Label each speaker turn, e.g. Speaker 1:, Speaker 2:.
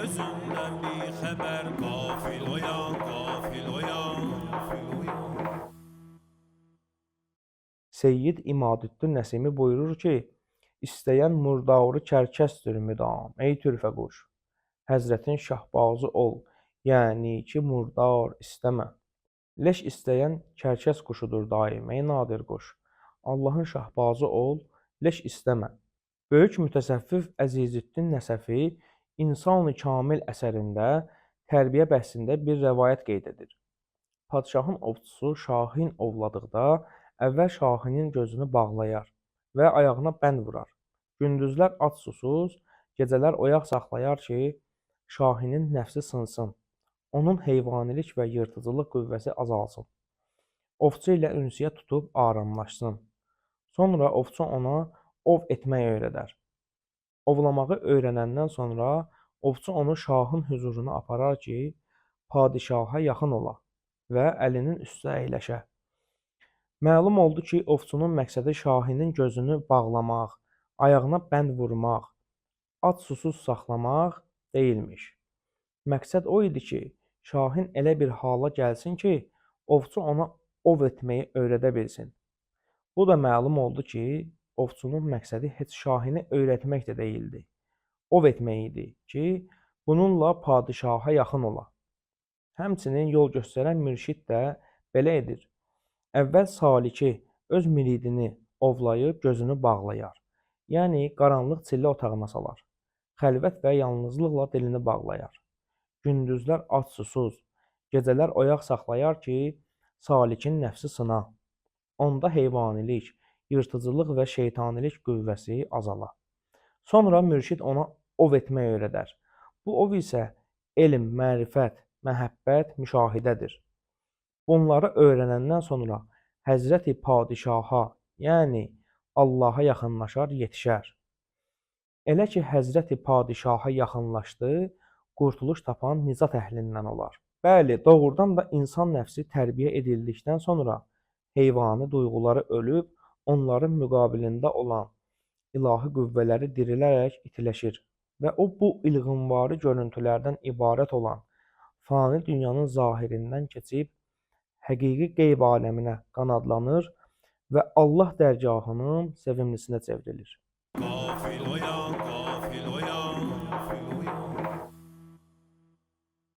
Speaker 1: gözünden bir haber. Gafil oyan, gafil oyan, gafil oyan.
Speaker 2: Seyyid İmadüddin Nəsimi buyurur ki, istəyən murdarı kərkəsdir müdam, ey türfə quş. Həzrətin şahbazı ol, yəni ki murdar istəmə. Leş istəyən kərkəs quşudur daim, ey nadir quş. Allahın şahbazı ol, leş istəmə. Böyük mütəsəffif Əzizüddin Nəsəfi İnsan-ı Kamil əsərində tərbiyə bəhsində bir rəvayət qeyd edir. Padşahın ovçusu şahin ovladıqda əvvəl şahinin gözünü bağlayar və ayağına bənd vurar. Gündüzlər ac susuz, gecələr oyaq saxlayar ki, şahinin nəfsi sınsın, onun heyvanilik və yırtıcılıq qüvvəsi azalsın. Ovçu ilə ünsiyyət tutub aramlaşsın. Sonra ovçu ona ov etməyi öyrədər. Ovlamağı öyrənəndən sonra ovçu onu şahın hüzuruna aparar ki, padişaha yaxın ola və əlinin üstə əyləşə. Məlum oldu ki, ovçunun məqsədi şahinin gözünü bağlamaq, ayağına bənd vurmaq, ac susuz saxlamaq deyilmiş. Məqsəd o idi ki, şahin elə bir hala gəlsin ki, ovçu ona ov etməyi öyrədə bilsin. Bu da məlum oldu ki, ovçunun məqsədi heç şahini öyrətmək də deyildi, ov etmək idi ki, bununla padişaha yaxın ola. Həmçinin yol göstərən mürşid də belə edir. Əvvəl saliki öz müridini ovlayıb gözünü bağlayar, yəni qaranlıq çillə otağına salar. Xəlvət və yalnızlıqla dilini bağlayar. Gündüzlər ac susuz, gecələr oyaq saxlayar ki, salikin nəfsi sına. Onda heyvanilik, yırtıcılıq və şeytanilik qüvvəsi azala. Sonra mürşid ona ov etmək öyrədər. Bu ov isə elm, mərifət, məhəbbət, müşahidədir. Bunları öyrənəndən sonra Həzrəti Padişaha, yəni Allaha yaxınlaşar, yetişər. Elə ki Həzrəti Padişaha yaxınlaşdı, qurtuluş tapan nicat əhlindən olar. Bəli, doğrudan da insan nəfsi tərbiyə edildikdən sonra heyvani duyğuları ölüb, onların müqabilində olan ilahi qüvvələri dirilərək itiləşir və o bu ilğınvari görüntülərdən ibarət olan fani dünyanın zahirindən keçib həqiqi qeyb aləminə qanadlanır və Allah dərgahının sevimlisinə çevrilir.
Speaker 1: Gafil oyan,